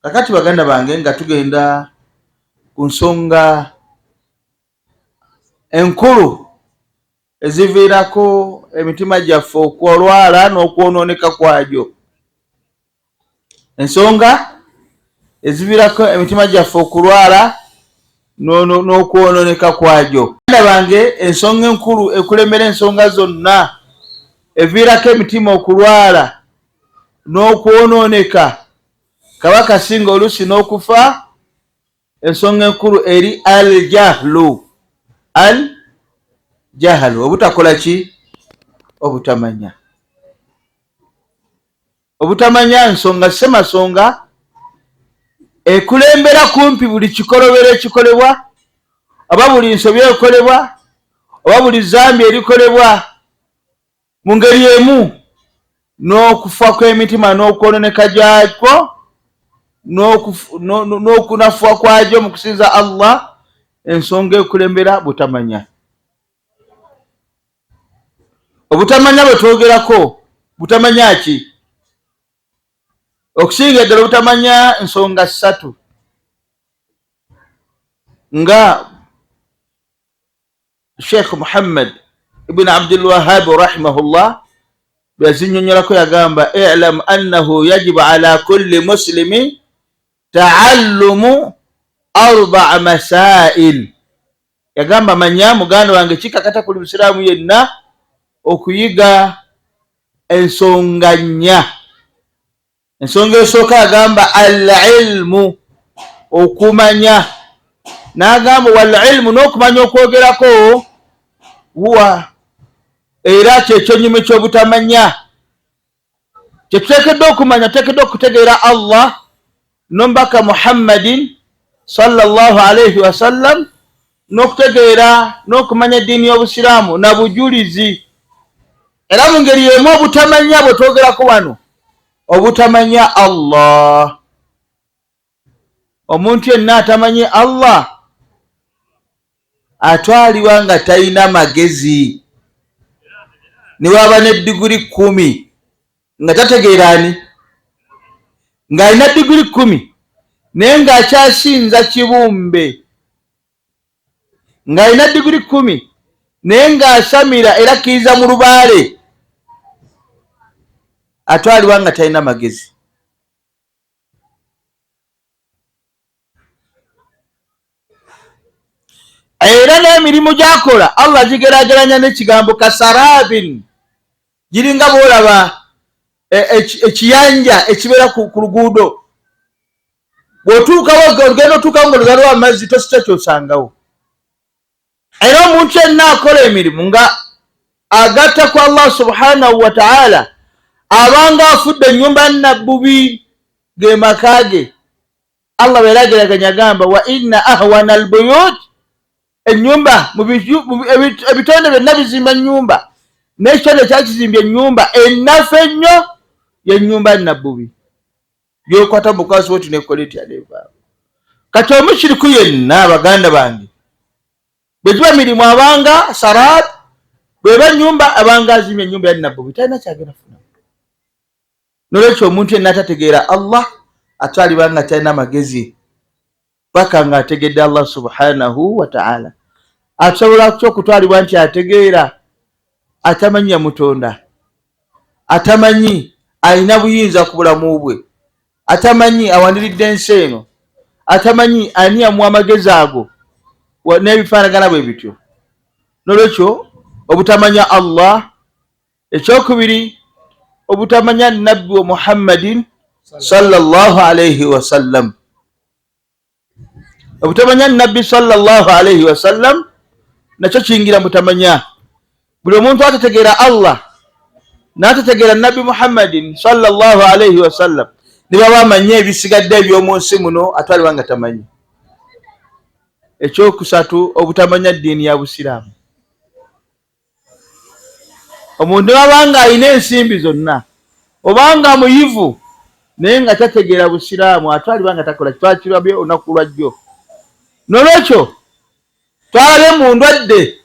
kakati baganda bange nga tugenda ku nsonga enkulu eziviirako emitima gyaffe okwolwala n'okwonooneka kwagyo. Ensonga eziviirako emitima gyaffe okulwala n'okwonooneka kwagyo. Baganda bange, ensonga enkulu ekulembera ensonga zonna eviirako emitima okulwala n'okwonooneka kabaka singa oluusi n'okufa, ensonga enkulu eri al-jahlu. Al-jahlu, obutakola ki? Obutamanya. Obutamanya nsonga semasonga ekulembera kumpi buli kikolobero ekikolebwa, oba buli nsobya ekolebwa, oba buli zambi erikolebwa mu ngeri emu, n'okufa kw'emitima n'okwonooneka gyakwo n'okunafuwa kwagyo mu kusinza Allah, ensonga ekulembera butamanya. Obutamanya bwe twogerako, butamanya ki? Okusinga ddala obutamanya ensonga 3 nga Sheikh Muhammad ibn Abdul Wahhab rahimahullah byazinnyonnyolako, yagamba i'lam annahu yajibu ala kulli muslimin ta'allumu 4 masail. Yagamba manya muganda wange kikakata kuli musiraamu yenna okuyiga ensonga 4. Ensonga esooka yagamba al-ilmu, okumanya. N'agamba wal-ilmu, n'okumanya okwogerako, huwa era kyekyenyume ky'obutamanya. Kyetuteekedde okumanya, tuteekedde okutegeera Allah n'omubaka Muhammadin sallallahu alayhi wasallam, n'okutegeera n'okumanya eddiini y'obusiraamu na bujulizi. Era mu ngeri y'emu obutamanya bwe twogerako wano, obutamanya Allah. Omuntu yenna atamanyi Allah atwalibwa nga talina magezi. Niwaba ne diguri 10 nga tategeera ani? Ng'alina diguri 10 naye ng'akyasinza kibumbe. Ng'alina diguri 10 naye ng'asamira era akkiriza mu lubaale, atwalibwa nga talina magezi. Era n'emirimu gy'akola Allah gigeraageranya n'ekigambo kasarabin, giringa bw'olaba ekiyanja ekibeera ku luguudo. Bw'otuukawo ogenda otuukawo ng'olugalo amazzi tosita kyosangawo. Era omuntu yenna akola emirimu nga agatta ku Allah subhanahu wa ta'ala, abanga afudde ennyumba ya nabbubi ge maka ge. Allah beerageraganya agamba wa inna ahwana albuyut, ennyumba ebitonde byonna bizimba ennyumba, n'ekitonde ekyakizimbye ennyumba ennafu ennyo y'ennyumba ya nabbubi. Byokwata mukazi woti nekoleti aleva. Kati omushiriku yenna, baganda bange, bwe giba mirimu abanga sarab, bweba ennyumba abanga azimbye ennyumba ya nabbubi, talina kyagenda funa. Nolwekyo omuntu yenna atategeera Allah atwalibwa nga talina magezi, paka nga ategedde Allah subhanahu wa ta'ala. Asobola kutya okutwalibwa nti ategeera, atamanyi yamutonda, atamanyi alina buyinza ku bulamu bwe, atamanyi awaniridde ensi eno, atamanyi ani yamuwa amagezi ago n'ebifaanagana bwe bityo. Nolwekyo obutamanya Allah. Ekyokubiri, obutamanya nabbi wa Muhammadin sallallahu alayhi wasallam. Obutamanya nabbi sallallahu alayhi wasallam nakyo kiyingira mutamanya. Buli omuntu atategeera Allah n'atategeera nabbi Muhammadin sallallahu alayhi wasallam, ne baba amanye ebisigadde eby'omu nsi muno, atwalibwa nga tamanyi. Ekyokusatu, obutamanya ddiini ya busiraamu. Omuntu abanga alina ensimbi zonna, obanga muyivu naye nga tategeera busiraamu, atwalibwa nga takola kitwakirabye olunaku lwajjo. Nolwekyo twalabe mu ndwadde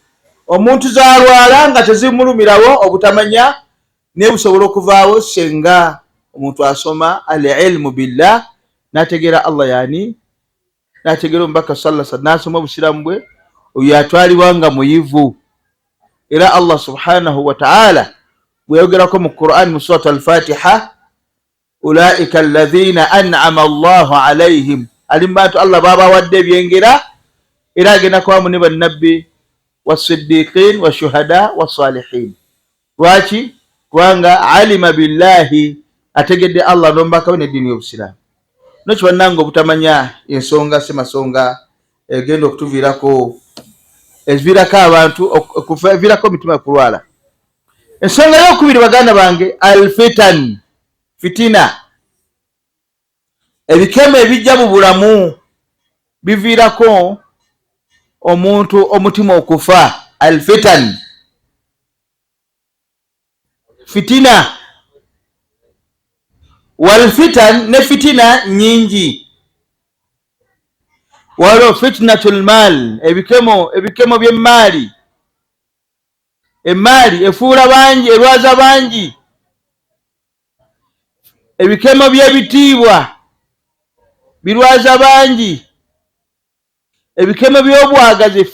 omuntu z'alwala nga tezimulumirawo, obutamanya naye busobola okuvaawo senga omuntu asoma al-ilmu billah nategeera Allah yani nategeera omubaka sallallahu alaihi wasallam nasoma obusiramu bwe oyo atwalibwanga muyivu. Era Allah subhanahu wa ta'ala bweyogerako mu Qur'an mu surat al-Fatiha, ulaika alladhina an'ama Allahu alaihim, alimu bantu Allah babawadde ebyengera era agenda kubamu ne bannabbi wasiddiqin washuhada wasalihin. Lwaki? Kubanga alima billahi, ategedde Allah n'omubaka we n'eddiini y'obusiraamu. Nokyo bannange obutamanya ensonga semasonga egenda okutuviirako eziviirako abantu okuviirako emitima kulwala. Ensonga y'okubiri baganda bange, alfitan, fitina, ebikemo ebijja mu bulamu biviirako omuntu omutima okufa. Alfitan, fitina, walfitan, ne fitina nyingi. Waliwo fitnatul mal, ebikemo by'emmaali. Emmaali efuula bangi, erwaza bangi. Ebikemo by'ebitiibwa birwaza bangi. Ebikemo by'obwagazi,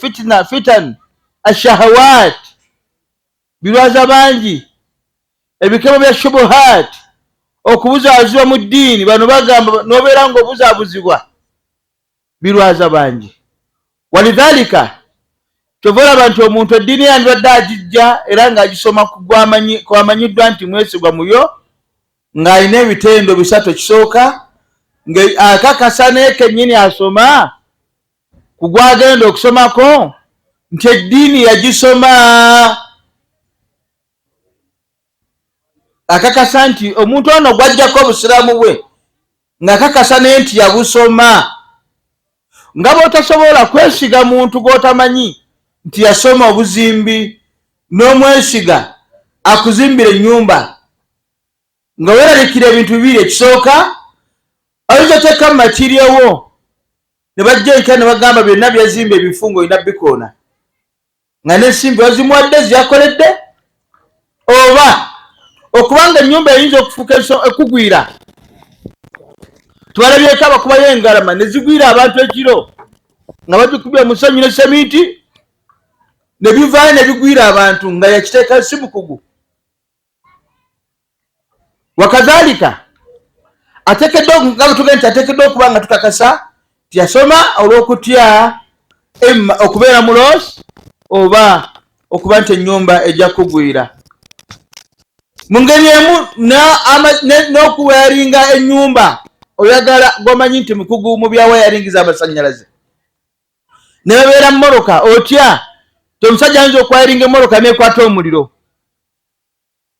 fitan ashahawat, birwaza bangi. Ebikemo bya shubuhat, okubuzaabuzibwa mu ddiini, bano bagamba nobeera ng'obuzaabuzibwa, birwaza bangi. Walidhalika kyovola abantu omuntu eddiini yandibadde agijja era ng'agisoma kwamanyiddwa nti mwesigwa muyo, ng'alina ebitendo bisatu. Ekisooka ng'akakasa naye kennyini asoma ku gwagenda okusomako nti eddiini yagisoma. Akakasa nti omuntu ono gwajjako obusiraamu bwe ng'akakasa naye nti yabusoma. Nga bw'otasobola kwesiga muntu gw'otamanyi nti yasoma obuzimbi n'omwesiga akuzimbira ennyumba nga weeralikira ebintu bibiri. Ekisooka oyinza oteeka mu makiryewo ne bajja eka ne bagamba byonna byazimba ebifungo olina bikoona nga n'ensimbi wazimuwadde ziyakoledde, oba okubanga ennyumba eyinza okufuuka ekugwira. Twalabyeko abakubayo engalama ne zigwira abantu ekiro nga bagikubye omusenyu ne seminti ne bivaayo ne bigwira abantu nga yakiteeka si bukugu. Wakadhalika ateekeddwa okuba nga tukakasa tiyasoma olw'okutya okubeera mu loss oba okuba nti ennyumba ejja kugwira. Mu ngeri emu n'okuwayaringa ennyumba, oyagala gwomanyi nti mukugu mu byawayaringi z'amasannyalaze ne babeera mmoroka, otya omusajja ayinza okwayaringa emmoroka neekwata omuliro.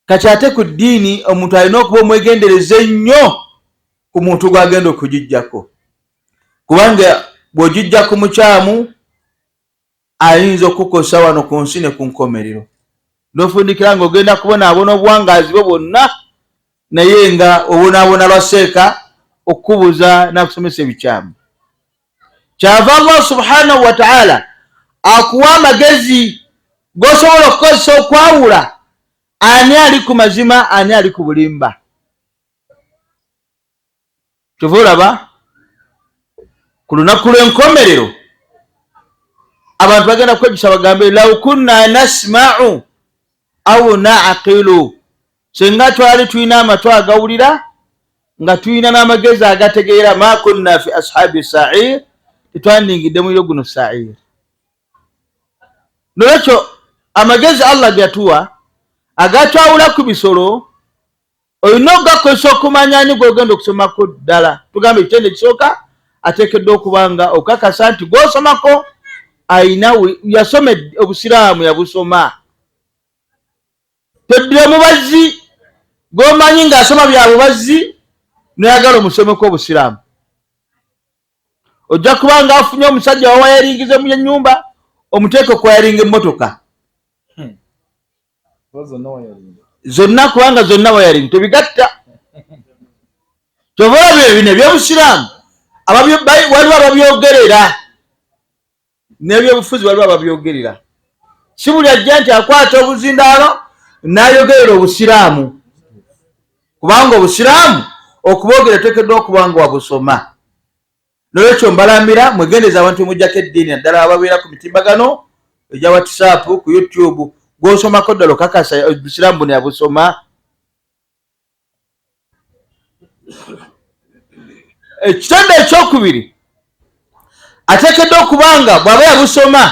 Kati ate ku ddiini omuntu alina okuba omwegendereza ennyo ku muntu gw'agenda okugijjako, kubanga bw'ogijja ku mukyamu ayinza okukosa wano ku nsi ne ku nkomerero, n'ofundikira ng'ogenda kubonaabona obuwangaazi bwe bwonna naye nga obonaabona lwaseeka okukubuza n'akusomesa ebikyamu. Kyava Allah subhanahu wa ta'ala akuwa amagezi g'osobola okukozesa okwawula ani ali ku mazima, ani ali ku bulimba. Kyova olaba ku lunaku lw'enkomerero abantu bagenda kwegisa bagambe law kunna nasma'u aw na'qilu, senga twali tulina amatu agawulira nga tulina n'amagezi agategeera, ma kunna fi ashabi sa'ir, tetwandingidde muliro guno sa'ir. Nolwekyo amagezi Allah gatuwa agatwawula ku bisolo olina okugakozesa okumanya ani gw'ogenda okusomako ddala. Tugambe ekitendo ekisooka ateekeddwa okuba nga okakasa nti gw'osomako ayina yasoma obusiraamu, yabusoma. Toddira mubazzi gw'omanyi ng'asoma bya bubazzi noyagala omusomeko obusiraamu. Ojja kuba nga afunye omusajja wawayaringize mu nnyumba omuteeke okwayaringa emmotoka zonna, kubanga zonna wayaringa tebigatta. Kyova olabye bino ebyobusiraamu waliwo ababyogerera n'ebyobufuzi waliwo ababyogerera. Si buli ajja nti akwata obuzindaalo n'ayogerera obusiraamu, kubanga obusiraamu okubogera oteekeddwa okuba nga wabusoma. nolwekyo mbalambira mwegendeza abantu mujjako eddiini naddala ababeera ku mitimbagano egya WhatsApp ku YouTube gw'osomako ddala okakasa obusiraamu buno yabusoma. Ekitende ekyokubiri ateekeddwa okubanga bw'aba yabusoma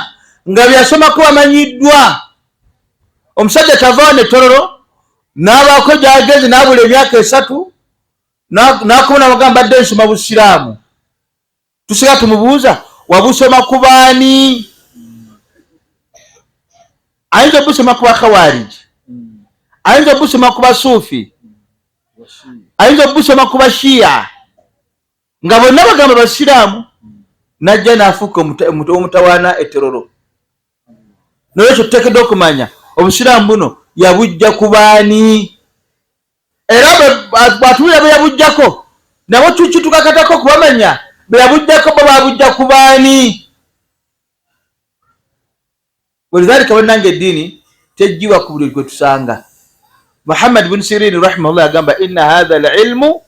nga byasomako bamanyiddwa. Omusajja tavaawo ne Tororo n'abaako gy'ageze n'abula emyaka 3 n'akoma n'abagamba badde nsoma busiraamu. Tusiga tumubuuza wabusoma ku baani? Ayinza obusoma ku Bakhawarij, ayinza obusoma ku Basuufi, ayinza obusoma ku Bashiya nga bonna bagamba basiraamu, najja n'afuuka omutawaana etororo. Nolwekyo tuteekeddwa okumanya obusiraamu buno yabujja ku baani, era bw'atubulira be yabujjako nabo tukitukakatako kubamanya be yabujjako bo babujja ku baani. Walidhalika bannange eddiini tejjiwa ku buli gwe tusanga. Muhammad bin Sirin rahimahullah agamba inna hadha al-ilmu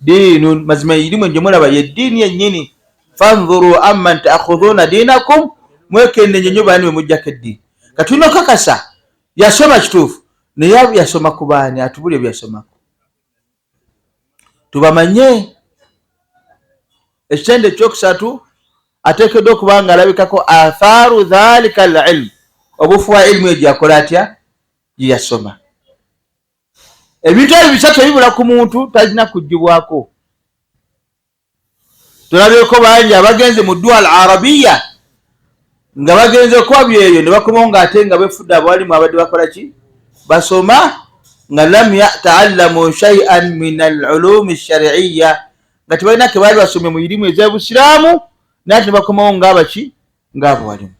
diinun, mazima ilimu gye mulaba ye ddiini yennyini. Fanzuru amman ta'khudhuna dinakum, mwekennenye nnyo baani bwe mujjako eddiini. Katulina okakasa yasoma kituufu naye yasoma ku baani, atubulye byasomako tubamanye. Ekitende ekyokusatu ateekeddwa okuba nga alabikako athaaru dhalika al-ilm, obufuwa ilmu egyo yakola atya gye yasoma. Ebintu ebyo bisatu ebibula ku muntu talina kugibwako. Tulabyeko bangi abagenze mu ddwa al-arabiya nga bagenze okwabya eyo ne bakomawo ng'ate nga befudde abawalimu abadde bakola ki basoma nga lam yata'allamu shay'an min al-ulumi ash-shar'iyya, nga tebalina ke baali basomye mu irimu ez'ebusiraamu naye ate ne bakomawo ng'abaki ng'abawalimu.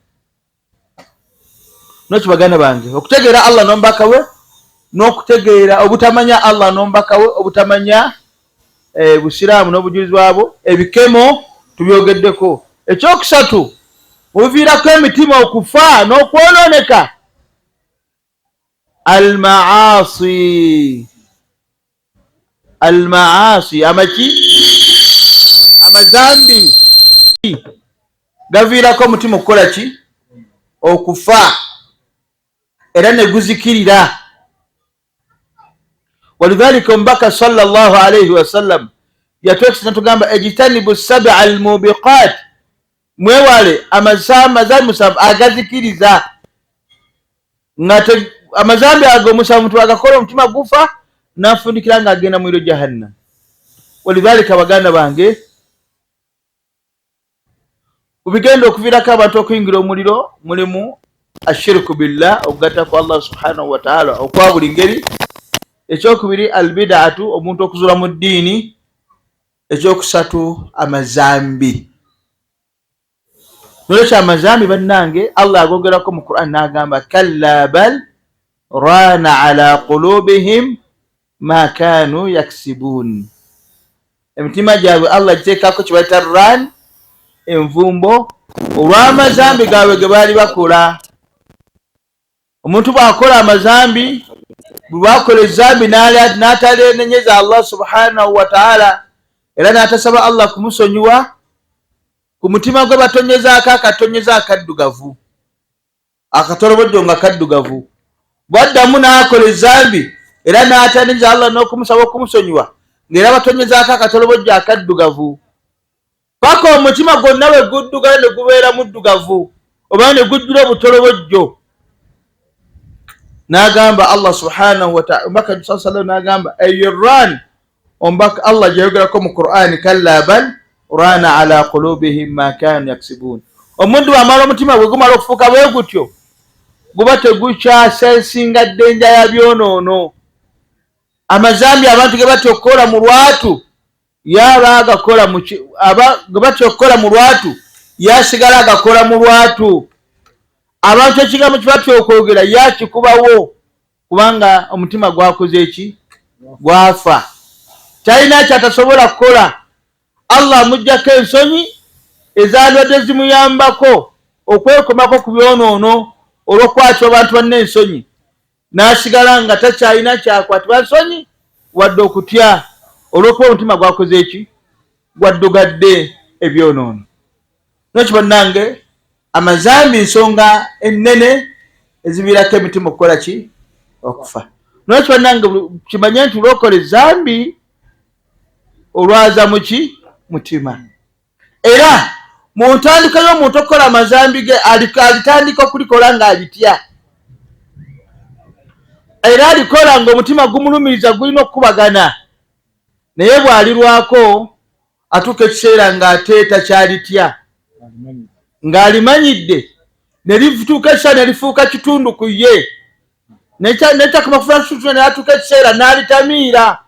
Nokyo baganda bange okutegeera Allah n'omubaka we n'okutegeera obutamanya Allah n'omubaka we, obutamanya busiraamu n'obujulizi bwabo, ebikemo tubyogeddeko. Ekyokusatu obuviirako emitima okufa n'okwonooneka, al-maasi, amaki amazambi gaviirako omutima okukola ki okufa era ne guzikirira. Walidhalika omubaka sallallahu alayhi wasallam yatwekisa natugamba ejitanibu sab'a al-mubiqat, mwewale amazambi musanvu agazikiriza. Amazambi ago musanvu muntu agakola omutima gufa n'afundikira nga agenda mwiro jahannam. Walidhalika baganda bange ubigenda okuviirako abantu okuyingira omuliro mulimu ashirku billah, okugatta ku Allah subhanahu wa ta'ala okwa buli ngeri. Ekyokubiri albid'atu, omuntu okuzuula mu ddiini. Ekyokusatu amazambi. Nolwekyo amazambi bannange Allah agogerako mu Qur'an n'agamba kalla bal rana ala qulubihim ma kanu yaksibun. Emitima gyabwe Allah giteekako kye bayita ran, envumbo olw'amazambi gaabwe ge baali bakola. Omuntu bw'akola amazambi, bw'akola ezambi n'atanenyeza Allah subhanahu wa ta'ala era n'atasaba Allah kumusonyiwa, ku mutima gwe batonyezaako akatonnyeza akaddugavu, akatolobojjo nga kaddugavu. Bw'addamu n'akola ezambi era n'atanenyeza Allah n'okumusaba okumusonyiwa ng'era batonyezaako akatolobojjo akaddugavu, paka omutima gwonna bwe guddugala ne gubeera muddugavu oba ne gujjula obutolobojjo. N'agamba Allah subhanahu wa ta'ala, omubaka sallallahu n'agamba ayyurran, omubaka Allah gyeyogerako mu Qur'ani kalla bal rana ala qulubihim ma kanu yaksibun. Omuntu bw'amala omutima gwe gumala okufuuka bwe gutyo guba tegukyasensinga ddenja ya byonoono. Amazambi abantu ge batya okukola mu lwatu yaba agakola ge batya okukola mu lwatu yasigala agakola mu lwatu. Abantu ekigambo kye batya okwogera yakikubawo kubanga omutima gwakoze eki gwafa, talina kyatasobola kukola. Allah amuggyako ensonyi ezaalwadde zimuyambako okwekomako ku byonoono olw'okwatya abantu banne ensonyi, n'asigala nga takyalina kyakwatibwa nsonyi wadde okutya olw'okuba omutima gwakoze eki gwaddugadde. ebyonoono. Nakyo bannange amazambi nsonga ennene eziviirako emitima okukola ki? Okufa. Nakyo bannange kimanye nti olwokola ezambi olwaza muki? Mutima. Era mu ntandika y'omuntu okukola amazambi ge alitandika okulikola ng'alitya, era alikola ng'omutima gumulumiriza gulina okukubagana, naye bw'alirwako atuuka ekiseera ng'ateeta kyalitya ng'alimanyidde, ne lituuka ekiseera ne lifuuka kitundu ku ye, netakama kufuula kitundu ne atuuka ekiseera n'alitamiira,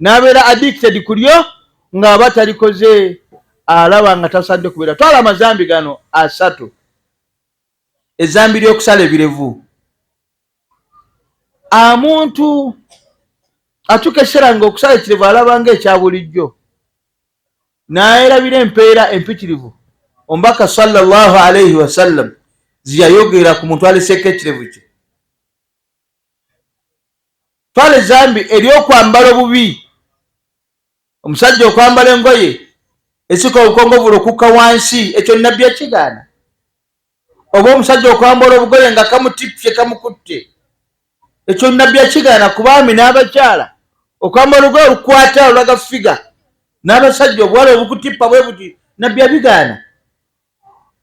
n'abeera addicted ku lyo ng'aba talikoze, alaba nga tasadde kubeera. Twala amazambi gano asatu. Ezambi ly'okusala ebirevu. Omuntu atuuka ekiseera ng'okusala ekirevu alaba ng'ekya bulijjo, n'ayerabira empeera empitirivu omubaka sallallahu alayhi wasallam ziyayogera ku muntu aleseeko ekirevu kye. Twala ezambi ery'okwambala obubi. Omusajja okwambala engoye esika obukongovulo okukka wansi, ekyo nabbi ekigaana. Oba omusajja okwambala obugoye nga kamutippye kamukutte, ekyo nabbi ekigaana. Ku baami n'abakyala okwambala olugoye olukwata olulaga figa, n'abasajja obuwala obukutippa bwe buti, nabbi abigaana.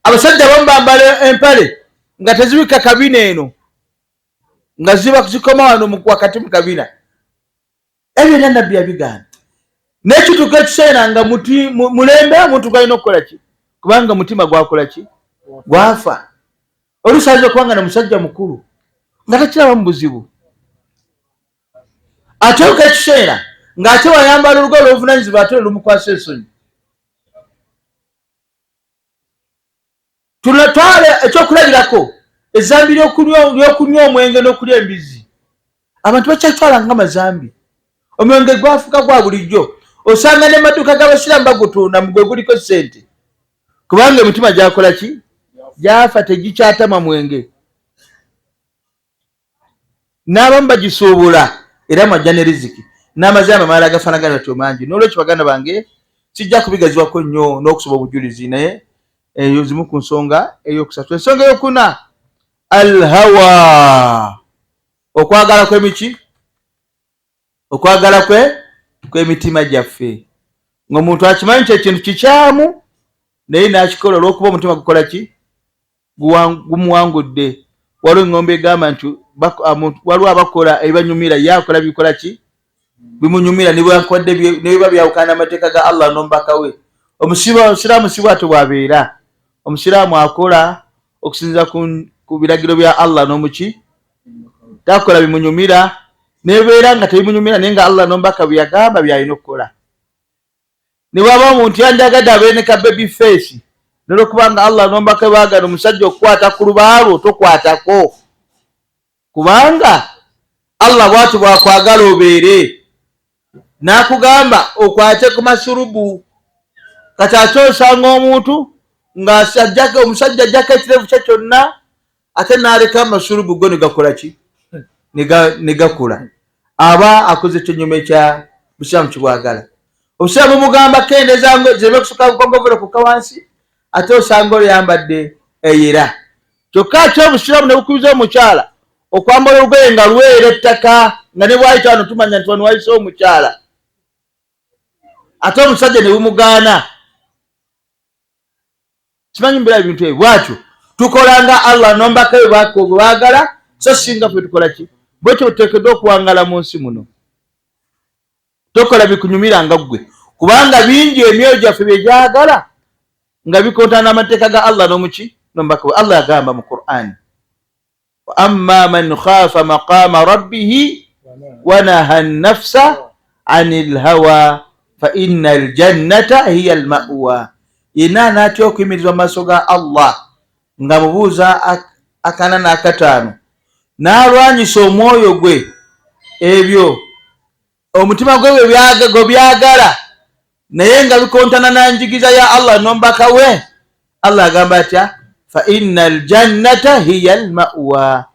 Abasajja abamu bambala empale nga tezibika kabina eno, nga zikoma wano wakati mu kabina, ebyo byonna nabbi abigaana. N'ekituuka ekiseera nga mulembe omuntu gwalina okukola ki? Kubanga mutima gwakola ki? Gwafa. Oluusi ayinza okuba nga ne musajja mukulu nga takiraba mu buzibu, atuuka ekiseera ng'ate wayambala olugoye olw'obuvunanyizibwa ate olumukwasa ensonyi. Twale ekyokulabirako ezambi ly'okunywa omwenge n'okulya embizzi. Abantu bakyatwala nga mazambi. Omwenge gwafuuka gwa bulijjo. Osanga ne maduuka g'abasiraamu bagutunda mu gwe guliko ssente, kubanga emitima gyakola ki? Gyafa, tegikyatama mwenge. N'abamu bagisuubula era mwajja ne riziki. N'amazambi amalala agafaanagana gatyo mangi. N'olwekyo baganda bange sijja kubigaziwako nnyo n'okusoba obujulizi, naye eyo zimu ku nsonga ey'okusatu. Ensonga ey'okuna alhawa, okwagala kw'emiki? Okwagala kw'emitima gyaffe. Ng'omuntu akimanyi nti ekintu kikyamu naye n'akikola olw'okuba omutima gukola ki? Gumuwangudde. Waliwo eŋŋombe egamba nti waliwo abakola ebibanyumira, ye akola bikola ki? Bimunyumira ne biba byawukana n'amateeka ga Allah n'omubaka we. Omusiraamu si bw'atyo bw'abeera. Omusiraamu akola okusinziira ku biragiro bya Allah n'omuki? Takola bimunyumira, nebeera nga tebimunyumira naye nga Allah n'omubaka bye yagamba by'alina okukola. Ne waba omuntu yandagadde abeere ne ka baby face, n'olwokubanga Allah n'omubaka baagala omusajja okukwata ku lubaalo tokwatako, kubanga Allah bw'atyo bwakwagala obeere. N'akugamba okwate ku masurubu. Kati ate osanga omuntu omusajja ajjako ekirevu kye kyonna ate n'aleka amasurubu go ne gakola ki? Ne gakula. Aba akoze ekinyume ekya busiraamu kibwagala. Obusiraamu bumugamba kendeeza ngo zireme kusuka bukongovero kukka wansi, ate osanga oyambadde eyera. Kyokka ate obusiraamu ne bukubiza omukyala okwambala olugoye nga lwera ettaka, nga ne bwayita wano tumanya nti wano wayise omukyala, ate omusajja ne bumugaana. Simanyi mbera ebintu ebyo bwatyo. Tukolanga Allah n'omubaka we baagala, so singa ffe tukola ki? Bwekyo tuteekeddwa okuwangala mu nsi muno. Tokola bikunyumira nga ggwe, kubanga bingi emyoyo gyaffe bye gyagala nga bikontana n'amateeka ga Allah n'omuki? N'omubaka we. Allah yagamba mu Qur'an, wa amma man khaafa maqama rabbihi wa naha an-nafsa 'anil hawa fa innal jannata hiya al-ma'wa. Yenna n'atya okuyimirizwa mu maaso ga Allah nga mubuuza akana n'akataano, n'alwanyisa omwoyo gwe ebyo omutima gwe bwe byagala naye nga bikontana na njigiza ya Allah n'omubaka we. Allah agamba atya? Fa innal jannata hiya al-ma'wa.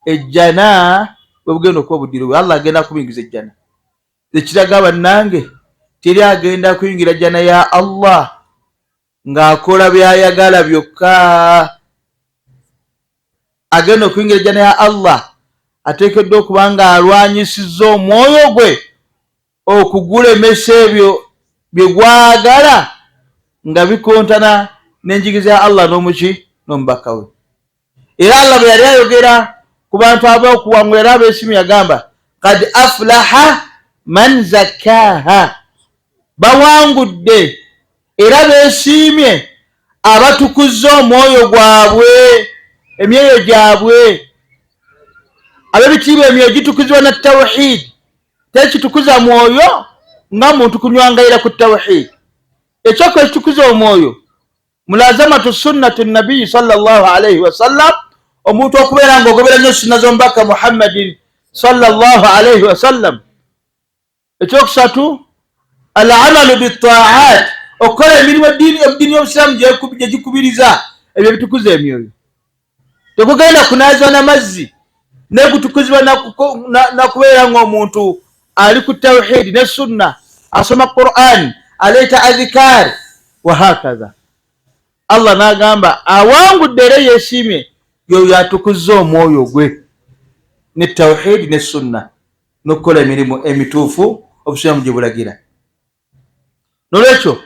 Ejjana bwe bugenda okuba obuddiiro bwe, Allah agenda kubingiza ejjana. Ekiraga bannange teri agenda kuyingira jjana ya Allah ng'akola byayagala byokka. Agenda okuyingira naye Allah ateekeddwa okuba ng'alwanyisizza omwoyo gwe okugulemesa ebyo bye gwagala nga bikontana n'enjigiriza ya Allah n'omubaka we. Era Allah bwe yali ayogera ku bantu ab'okuwangula era abeesimu yagamba kad aflaha man zakkaha, bawangudde era beesiimye abatukuzza omwoyo gwabwe, emyoyo gyabwe. Ab'ebitiibwa emyoyo gitukuzibwa na tawhid, tekitukuza mwoyo nga muntu kunywangayira ku tawhid. Ekyokuba ekitukuza omwoyo mulazamatu sunnatu nabiyi sallallahu alaihi wasallam, omuntu okubeera ng'ogobera nnyo sunna z'omubaka Muhammadin sallallahu alaihi wasallam. Ekyokusatu al-amalu bit-ta'at, okukola emirimu eddiini y'obusiraamu gye gikubiriza, ebyo bitukuza emyoyo. Tekugenda kunaazibwa n'amazzi negutukuzibwa nakubeera ng'omuntu ali ku tawhid ne sunna, asoma Qur'an, aleeta adhikar wa hakaza. Allah n'agamba awangudde era yeesiimye yoyo atukuzza omwoyo gwe ne tawhid ne sunna n'okukola emirimu emituufu obusiraamu gye bulagira. Nolwekyo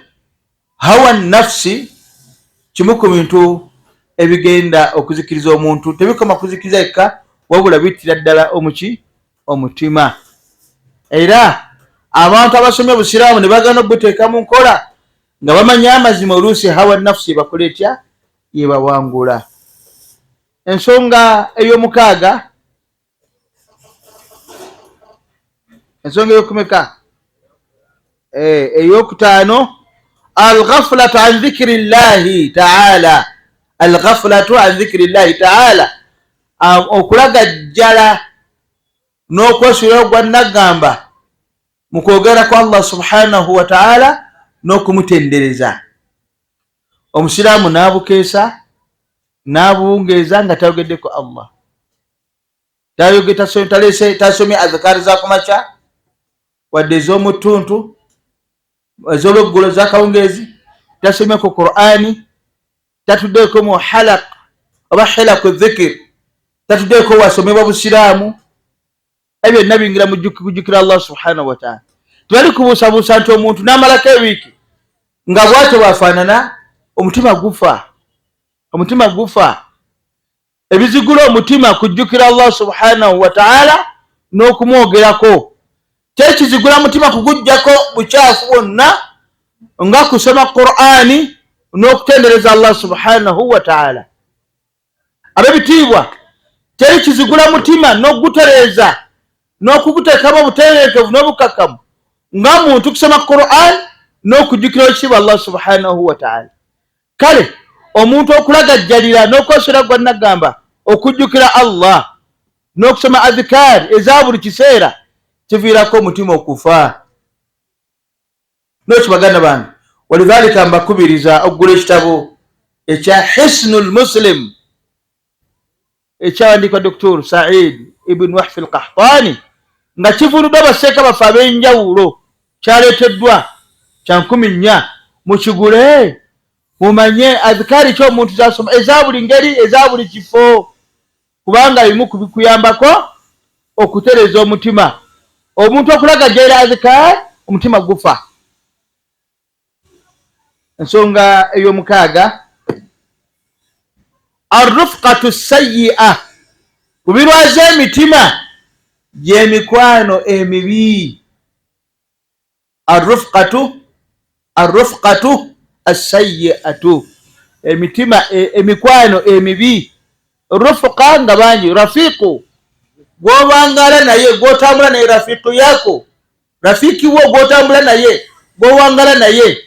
hawa nafsi kimu ku bintu ebigenda okuzikiriza omuntu, tebikoma kuzikiriza ekka wabula bittira ddala omutima. Era abantu abasomye obusiraamu ne bagana okubuteeka mu nkola nga bamanya amazima, oluusi hawa nafsi bakola etya, yebawangula. Ensonga ey'omukaaga, ensonga ey'okumeka, ey'okutaano, alghaflatu an dhikri llahi taala, alghaflatu an dhikri llahi taala, okulagajjala n'okwesuulayo gwa nagamba mu kwogera kwa Allah subhanahu wa taala n'okumutendereza. Omusiraamu n'abukeesa n'abuwungeeza nga tayogeddeko Allah, tasomye azikaari za kumakya wadde ez'omutuntu, ez'olweggulo zakawungeezi, tasomyeko Qur'ani, tatuddeeko mu halaq oba hilaku dhikr, tatuddeeko wasomebwa busiraamu. Ebyo byonna bingira mu kujjukira Allah subhanahu wa ta'ala. Tebali kubuusabuusa nti omuntu n'amalako ewiiki nga bw'atyo bwafaanana, omutima gufa. Omutima gufa. Ebizigula omutima kujjukira Allah subhanahu wa ta'ala n'okumwogerako. Tekizigula mutima kugujjako bukyafu bwonna nga kusoma Qur'ani n'okutendereza Allah subhanahu wa ta'ala. Ab'ebitiibwa, teri kizigula mutima n'ogutereeza n'okuguteekamu obutereekevu n'obukakamu nga muntu kusoma Qur'an n'okujjukira ekitiibwa Allah subhanahu wa ta'ala. Kale omuntu okulagajjalira n'okwesera gwa nagamba okujjukira Allah n'okusoma adhikar eza buli kiseera kiviirako omutima okufa. N'ekibaganda bange, walidhalika mbakubiriza okugula ekitabo ekya Hisnul Muslim ekyawandiikwa Dr. Said ibn Wahf al-Qahtani nga kivunuddwa abaseeka baffe ab'enjawulo, kyaleeteddwa kya 14. Mukigule mumanye adhikari ki omuntu zasoma eza buli ngeri, eza buli kifo, kubanga bimu kubikuyambako okutereeza omutima. Omuntu okulagajjalira adhikari, omutima gufa. Ensonga ey'omukaaga, arrufqatu sayyi'a, kubirwaza emitima gy'emikwano emibi. Arrufqatu as-sayyi'atu, emikwano emibi. Rufqa nga bangi, rafiqu gw'obangala naye, gw'otambula naye, rafiqu yako, rafiki wo gw'otambula naye, gw'owangala naye.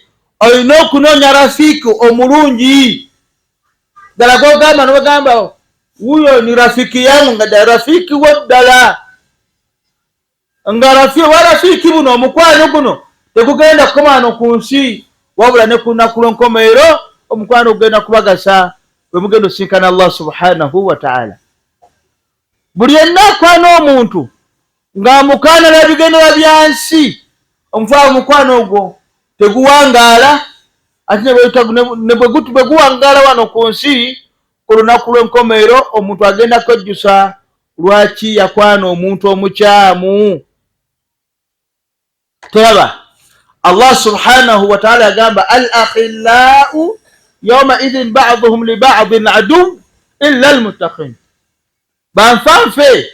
Olina okunoonya rafiqu omulungi ddala gw'ogamba n'ogamba wuyo ni rafiki yangu, nga ddala rafiki wo ddala, nga rafiki buno, omukwano guno tegugenda kukomaano ku nsi wabula ne ku lunaku lw'enkomerero, omukwano gugenda kubagasa bwe mugenda osinkana Allah subhanahu wa ta'ala. Buli yenna akwana omuntu ng'amukaana n'ebigendera bya nsi, omufaawo omukwano ogwo teguwangaala ate ne bwe guwangala wano ku nsi ku lunaku lw'enkomeero omuntu agenda kwejjusa lwaki yakwana omuntu omukyamu. Teraba Allah subhanahu wa ta'ala yagamba al akhillau yawma idhin ba'dhuhum li ba'dhin adu illa al muttaqin. Banfanfe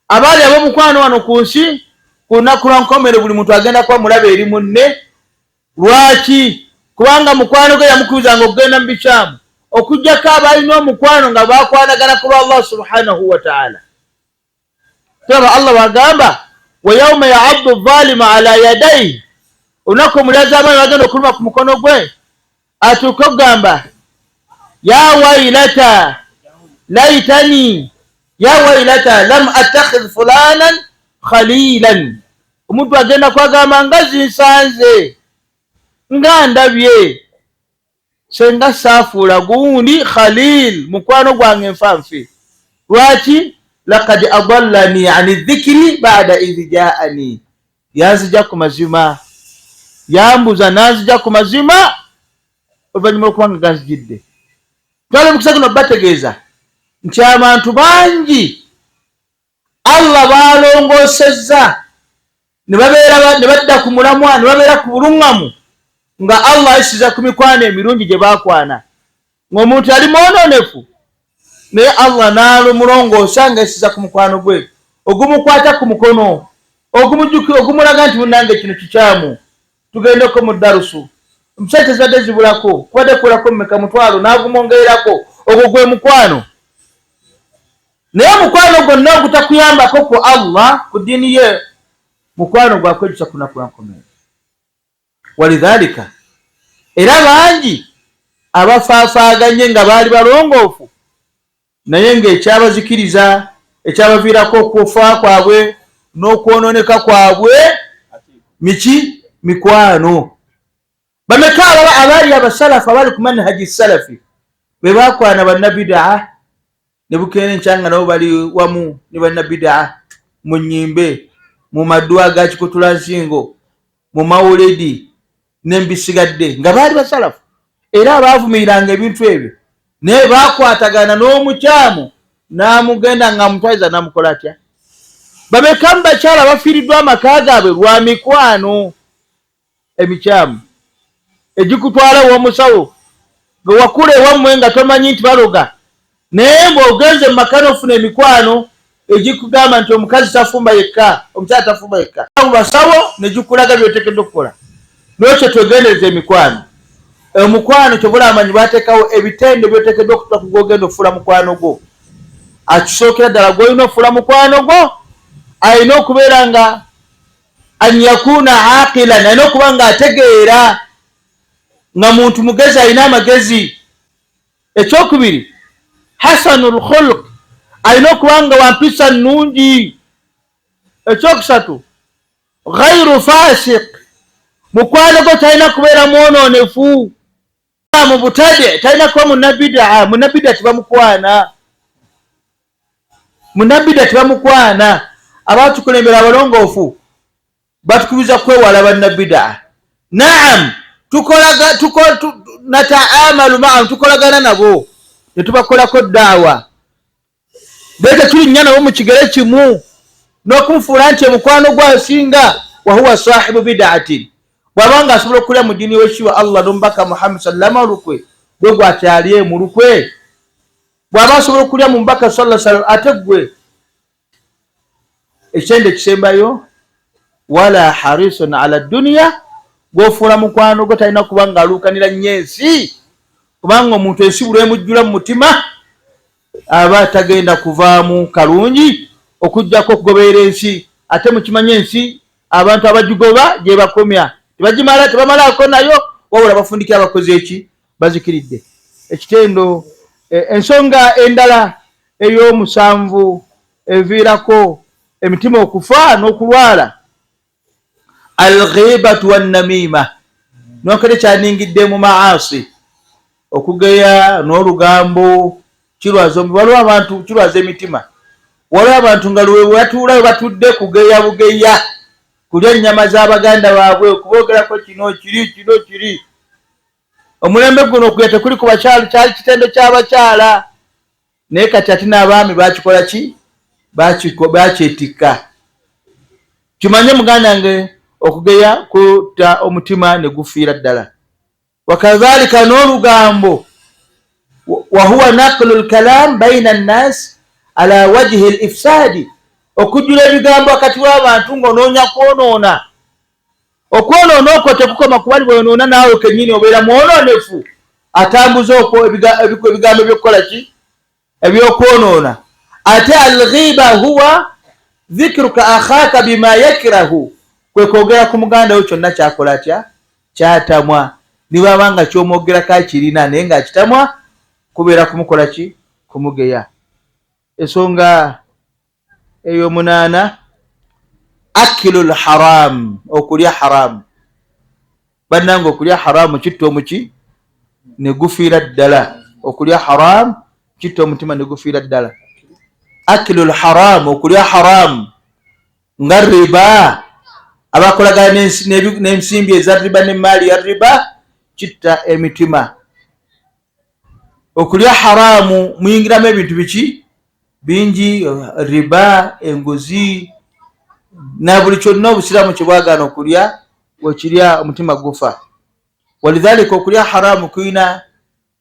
abali abomukwano wano ku nsi ku lunaku lw'enkomeero buli muntu agenda kuba mulaba eri munne. Lwaki? Kubanga mukwano gwe yamukubizanga okugenda mu bikyamu, okujjako abalina omukwano nga bakwanagana ku Allah subhanahu wa ta'ala. Teraba Allah wagamba wa yawma ya'addu adh-dhalimu ala yadayhi, olunaku omulazi abaana bagenda okuluma ku mukono gwe atuuke okugamba ya wailata laitani ya wailata lam attakhidh fulanan khalilan. Omuntu agenda kwagamba nga zinsanze nga ndabye senga saafuula gundi khalil mukwano gwange nfanfe. Lwaki? Laqad adallani ani dhikri ba'da idh ja'ani, yanzija ku mazima, yambuza nanzija ku mazima oluvannyuma lw'okubanga ganzijidde. Twali mukisa guno bategeeza nti abantu bangi Allah balongoosezza ne badda ku mulamwa, ne babeera ku buluŋŋamu nga Allah ayisiza ku mikwano emirungi gye baakwana. Ng'omuntu yali mwononefu naye Allah n'alumulongoosa nga ayisiza ku mukwano gwe, ogumukwata ku mukono, ogumulaga nti munnange kino kikyamu, tugendeko mu darusu, omusajja zibadde zibulako, kubadde kuulako mmeka mutwalo, n'agumwongererako, ogwo gwe mukwano. Naye mukwano gwonna ogutakuyambako ku Allah, ku ddiini ye, mukwano gwakwejusa ku lunaku lw'enkomeero. Walidhalika era bangi abafaafaaganye nga baali balongoofu naye ng'ekyabazikiriza, ekyabaviirako okufa kwabwe n'okwononeka kwabwe miki? Mikwano. Bameka abaali abasalafu abali ku manhaji salafi be baakwana bannabidaa, ne bukeera enkyanga nabo bali wamu ne bannabidaa mu nnyimbe, mu maddwa aga kikutula nsingo, mu mawuledi n'embisigadde, nga baali basalafu era abaavumiriranga ebintu ebyo, naye baakwatagana n'omukyamu n'amugenda nga mutwayiza n'amukola atya. Bameka mu bakyala bafiiriddwa amaka gaabwe lwa mikwano emikyamu egikutwala w'omusawo gwe wakula ewammwe nga tomanyi nti baloga, naye ng'ogenze mu maka n'ofuna emikwano egikugamba nti omukazi tafumba yekka, omukyala tafumba yekka, mu basawo ne gikulaga by'oteekeddwa okukola. N'ekyo twegendereza emikwano. Omukwano kyobula amanyi bateekawo ebitende by'oteekeddwa okutuuka ku gw'ogenda ofuula mukwano gwo. Akisookera ddala gw'olina ofuula mukwano gwo alina okubeera nga an yakuna aqilan, alina okuba nga ategeera, nga muntu mugezi, alina amagezi. Ekyokubiri hasanul khuluq, alina okuba nga wampisa nnungi. Ekyokusatu ghairu fasiq, mukwano gwo talina kubeera mwononefu. Mu butade talina kuba munnabidaa, munnabidaa tibamukwana, munnabidaa tibamukwana. Abatukulembera abalongoofu batukubiza kwewala bannabidaa. Naam, nataamalu maahum, tukolagana nabo ne tubakolako daawa, bete tulinnya nabo mu kigere kimu n'okumufuula nti omukwano gwasinga wahuwa sahibu bidaatin. Bw'abanga asobola okulya mu ddiini w'ekitiibwa Allah n'omubaka Muhammad sallama olukwe, gwe gwakyali mu lukwe. Bw'aba asobola okulya mu mubaka sallallahu alaihi wasallam, ate gwe ekyende ekisembayo wala harisun ala dunya, gw'ofuula mukwano gwe talina kuba nga aluukanira nnyo ensi, kubanga omuntu ensi buli emujjula mu mutima aba tagenda kuvaamu kalungi okuggyako okugoberera ensi. Ate mukimanya ensi abantu abagigoba gye bakomya, tebamalaako nayo, wabula bafundikira abakozi eki? Bazikiridde. Ekitendo ensonga endala ey'omusanvu eviirako emitima okufa n'okulwala, alghibatu wannamima, nokere kyaningidde mu maasi, okugeya n'olugambo kirwaza waliwo abantu, kirwaza emitima. Waliwo abantu nga lwe batuula batudde kugeya bugeya, kulya ennyama z'abaganda baabwe, okuboogerako kino kiri. omulembe guno okuyete kuli ku bakyala kyali kitendo ky'abakyala naye kati ati n'abaami bakikola ki bakyetikka. Kimanye muganda wange okugeya kutta omutima ne gufiira ddala. Wakadhalika n'olugambo wahuwa naqlu lkalam baina nnas ala wajhi lifsadi, okujjula ebigambo wakati w'abantu ng'onoonya kwonoona. Okwonoona okwo tekukoma kubali bwonoona naawe kennyini obeera mwonoonefu atambuza okwo ebigambo ebyokukola ki ebyokwonoona. Ate alghiba huwa dhikruka akhaka bima yakrahu, kwe kwogera ku muganda wo kyonna kyakola kyatamwa. Niba nga kyomwogerako akirina naye ng'akitamwa kubeera kumukola ki kumugeya. Ensonga ey'omunaana akilu lharam, okulya haramu. Bannange okulya haramu kitta omuki ne gufiira ddala. Okulya haramu kitta omutima ne gufiira ddala. Akilu lharamu, okulya haramu nga riba, abakolagana n'ensimbi eza riba n'emaali ya riba, kitta emitima. Okulya haramu muyingiramu ebintu biki bingi, riba, enguzi na buli kyonna obusiraamu kye bwagaana okulya, wekirya omutima gufa. Walidhalika okulya haramu kuyina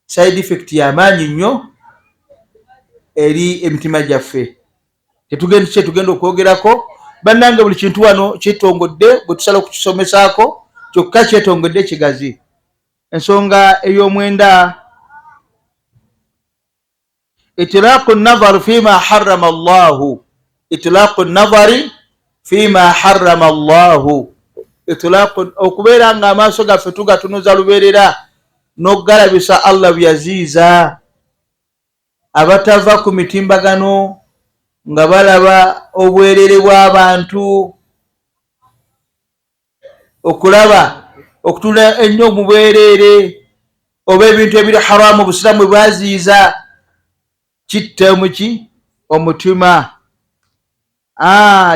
side effect y'amaanyi nnyo eri emitima gyaffe. Tugenda okwogerako bannange, buli kintu wano kyetongodde bwe tusala okukisomesaako, kyokka kyetongedde kigazi. Ensonga ey'omwenda itlaqu nadhar fima harrama Allahu, itlaqu nadhari fima harrama Allahu, okubeera nga amaaso gaffe tugatunuza lubeerera n'okugalabisa Allah byaziiza. Abatava ku mitimbagano nga balaba obwerere bw'abantu, okulaba okutula ennyo mu bwerere oba ebintu ebiri haramu obusiraamu bwaziiza, kitta omutima.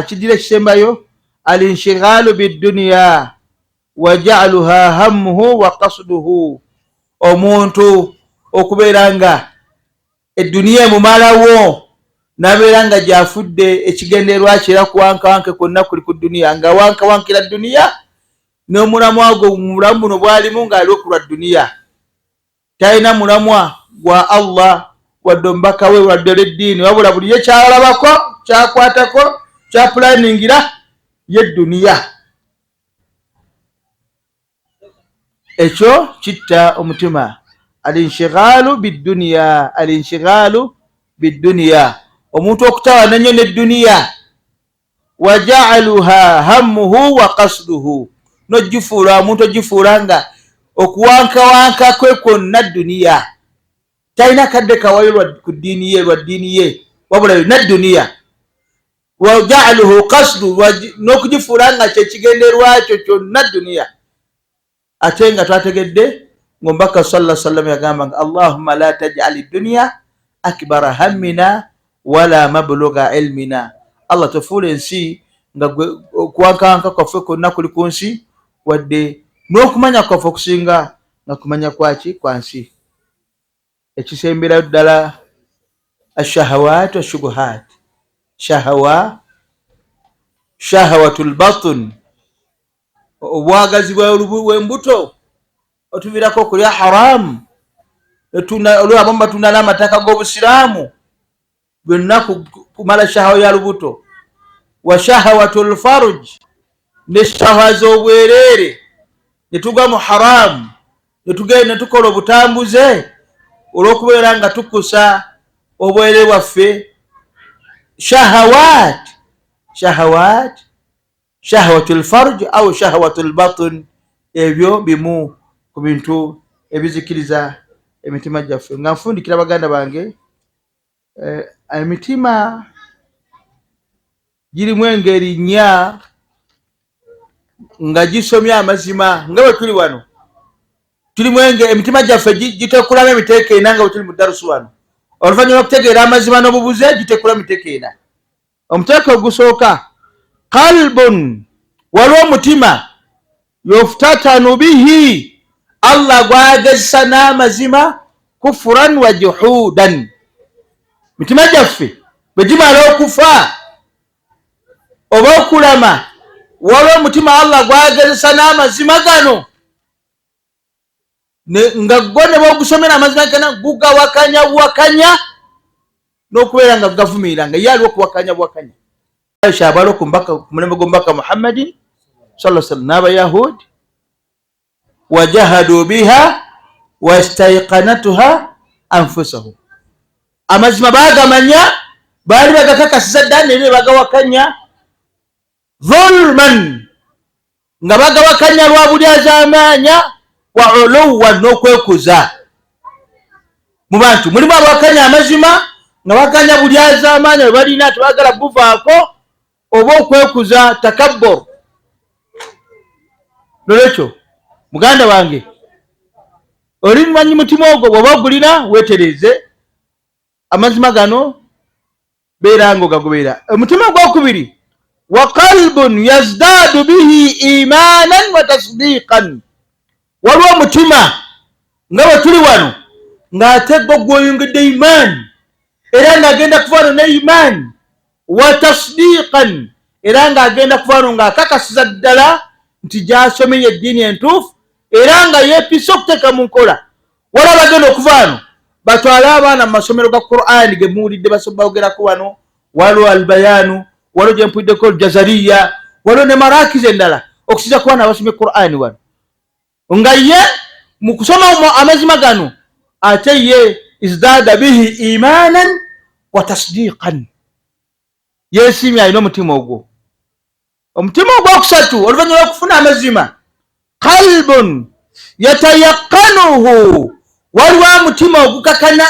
Kiddira ekisembayo alinshigalu bidduniya wa ja'aluha hammuhu wa qasduhu, omuntu okubeera nga edduniya emumalawo nabeera nga gyafudde ekigenderwa kyera kuwankawanke kwonna kuli ku dduniya, nga wankawankira dduniya n'omulamwa gwo mulamu buno bwalimu ng'ali okulwa dduniya, talina mulamwa gwa Allah wadde omubaka we wadde olw'eddiini, wabula buli ye kyalabako kyakwatako kyapulaningira yedduniya. Ekyo kitta omutima. Alinshigalu bidduniya, alinshigalu bidduniya, omuntu okutawana nnyo n'edduniya. Waja'aluha hammuhu wa qasduhu, n'ogifuula omuntu ogifuula nga okuwankawanka kwe kwonna dduniya, talina kadde kawayo ku ddiini ye lwa ddiini ye, wabula yonna dduniya. Waja'aluhu qasdu, n'okugifuula nga kyekigenderwa kyo kyonna dduniya. Ate nga twategedde ng'omubaka sallallahu alaihi wasallam yagamba nga Allahumma la taj'al ad-dunya akbara hammina wala mablugha ilmina. Allah tofuula ensi nga okuwankawanka kwaffe kwonna kuli ku nsi, wadde n'okumanya kwaffe okusinga nga kumanya kwaki kwa nsi. Ekisemberayo ddala ashahawat washubuhat, shahawatul batn, obwagazi bw'embuto otuviirako okulya haramu. Olwabamu batunda n'amataka g'obusiraamu byonna kumala shahawa ya lubuto. Wa shahawatul farj, ne shahawa z'obwereere ne tugwa mu haramu, ne tugenda ne tukola obutambuze olw'okubeera nga tukusa obwereere bwaffe. Shahawatul farj au shahawatul batn, ebyo bimu ku bintu ebizikiriza emitima gyaffe. Nga nfundikira baganda bange, emitima girimu engeri nnya nga gisomya amazima nga bwe tuli wano. Tulimu emitima gyaffe gitekulamu emiteeko ena nga bwe tuli mu darusu wano. Oluvannyuma okutegeera amazima n'obubuze gitekula emiteeko ena. Omuteeko ogusooka, qalbun, waliwo omutima, yuftatanu bihi, Allah gwagezesa n'amazima kufuran wa juhudan. Mitima gyaffe bwe gimala okufa oba okulama, waliwo omutima Allah gwagezesa n'amazima gano nga gwo ne bwogusomera amazima gana gugawakanya n'okubeera nga gavumirira nga ye aliwo okuwakanya bwakanya. Aisha abalo ku mulembe gw'omubaka Muhammadin sallallahu alaihi wasallam n'abayahudi wajahadu biha wastaiqanatuha anfusahum, amazima bagamanya baali bagakakasiza ddala ne bagawakanya dhulman, nga bagawakanya lwa bulyazaamaanya wa uluwan n'okwekuza. Mu bantu mulimu abawakanya amazima nga bakanya bulyazaamaanya bwe balina tebagala buvaako oba okwekuza takabbur. Nolwekyo muganda wange oli mumanyi mutima ogwo bw'oba ogulina weetereze amazima gano beera nga ogagoberera. Omutima gwokubiri wa qalbun yazdaadu bihi imanan wa tasdiqan, waliwo omutima nga bwe tuli wano ng'ate gwo gw'oyongedde imaani era ng'agenda kuvaano ne imaani wa tasdiqan, era ng'agenda kuvaano ng'akakasiza ddala nti gy'asomeye eddiini entuufu era nga yeepisa okuteeka mu nkola. Waliwo abagenda okuvaano batwale abaana mu masomero ga Qur'ani ge muwulidde bayogerako wano, waliwo albayaanu, waliwo gye mpuddeko aljazariya, waliwo ne marakizi endala okusiza ku baana abasomye Qur'ani wano, nga ye mu kusoma amazima gano ate ye izdaada bihi imanan wa tasdiqan, yeesiimye alina omutima ogwo. Omutima ogwokusatu oluvannyuma lw'okufuna amazima, qalbun yatayaqanuhu, waliwo omutima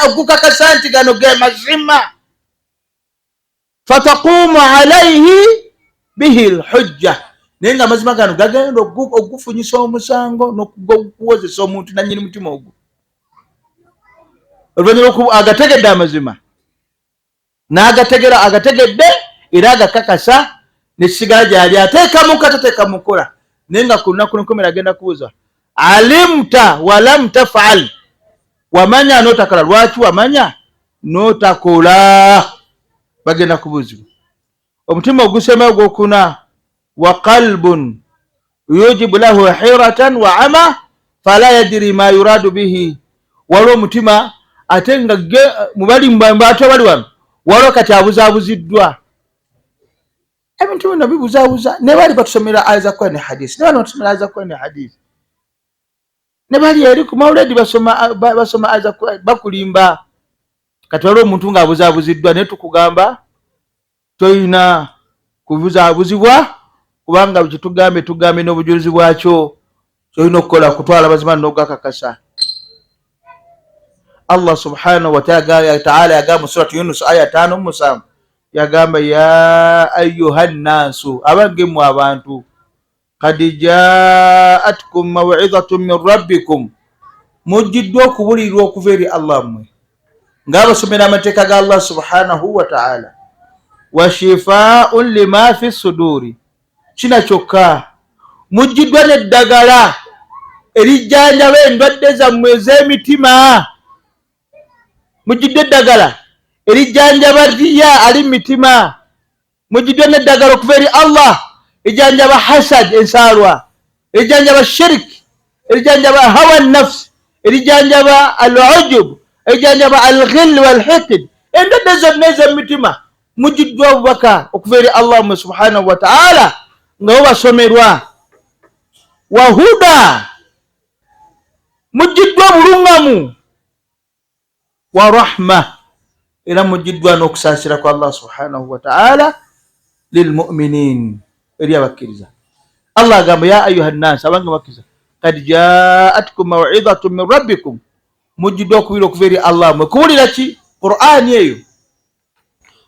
ogukakasa nti gano ge mazima, fataqumu alaihi bihi lhujja, naye nga amazima gano gagenda okufunyisa omusango n'okuwozesa omuntu nannyini mutima ogwo. Oluvannyuma agategedde amazima n'agategera agategedde era agakakasa nekisigala gyali ateekamu katateeka mu nkola, naye nga ku lunaku lwenkomera agenda kubuuza alimta walam tafaal, wamanya n'otakola, lwaki wamanya n'otakola? Bagenda kubuuzibwa. Omutima ogusema ogwokuna wa qalbun yujibu lahu hiratan wa ama fala yadiri ma yuradu bihi, waliwo omutima ate nga mubali mbantu abali wano waliwo kati abuzaabuziddwa. Ebintu bino bibuzaabuza, ne bali batusomera aya za Qur'ani ne hadisi, ne bali batusomera aya za Qur'ani ne hadisi, ne bali eri ku mawuledi basoma aya za Qur'ani bakulimba. Kati waliwo omuntu ng'abuzaabuziddwa naye tukugamba toyina kubuzaabuzibwa, kubanga tugambe n'obujulizi bwakyo kyolina okukola kutwala amazima n'ogakakasa. Allah subhanahu wa ta'ala yagamba mu surati Yunus aya 5:7 yagamba ya ayuha nnaasu, abange mu abantu, kad jaatkum maw'izatun min rabbikum, mujjiddwa okubulirirwa okuva eri Allah mmwe ng'abasomera amateeka ga Allah subhanahu wa ta'ala, wa shifaa'un lima fi suduri, kina kyokka mujjiddwa n'eddagala erijjanjaba endwadde zammwe ez'emitima. Mujjiddwa eddagala erijjanjaba riya ali mitima, mujjiddwa n'eddagala okuva eri Allah erijjanjaba hasad ensaalwa, erijjanjaba shirk, erijjanjaba hawa nafsi, erijjanjaba al-ujub, erijjanjaba al-ghil wal-hiqd, endwadde zonna ez'emitima mujjiddwa obubaka okuva eri Allah subhanahu wa ta'ala nga bubasomerwa. Wa huda, mujjiddwa obulungamu. Wa rahma, era mujjiddwa n'okusaasira kwa Allah subhanahu wa ta'ala lilmu'minin, eri abakkiriza. Allah agamba ya ayuha nnaas, abange bakkiriza, kad jaatkum maw'izatun min rabbikum, mujjiddwa okubira okuva eri Allah mwe. Kuwulira ki? Qur'ani eyo,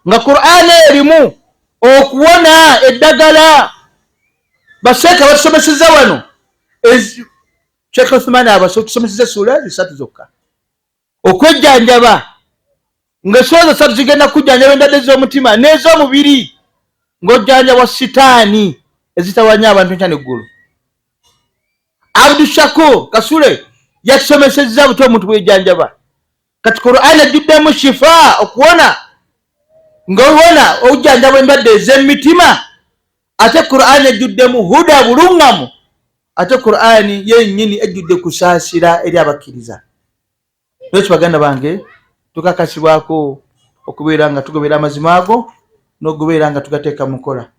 nga Qur'ani erimu okuwona eddagala. Baseeka batusomeseza wano, Sheikh Uthman abatusomeseza sura 3 zokka okwejjanjaba, ng'esooza 3 zigenda kujjanjaba endwadde z'omutima n'ez'omubiri, ng'ojjanjaba sitaani ezitawanya abantu enkya n'eggulu. Abdul Shakur Kasule yatusomesezza buto omuntu bwejanjaba. Kati Qur'an ejjuddemu shifa, okuwona ng'owona ojanjaba endwadde ez'emitima. Ate Qur'an ejjuddemu huda, bulungamu. Ate Qur'an yennyini ejjudde kusaasira eri abakkiriza. Lwaki baganda bange tukakasibwako okubeera nga tugobera amazima ago n'okubeera nga tugateeka mu nkola.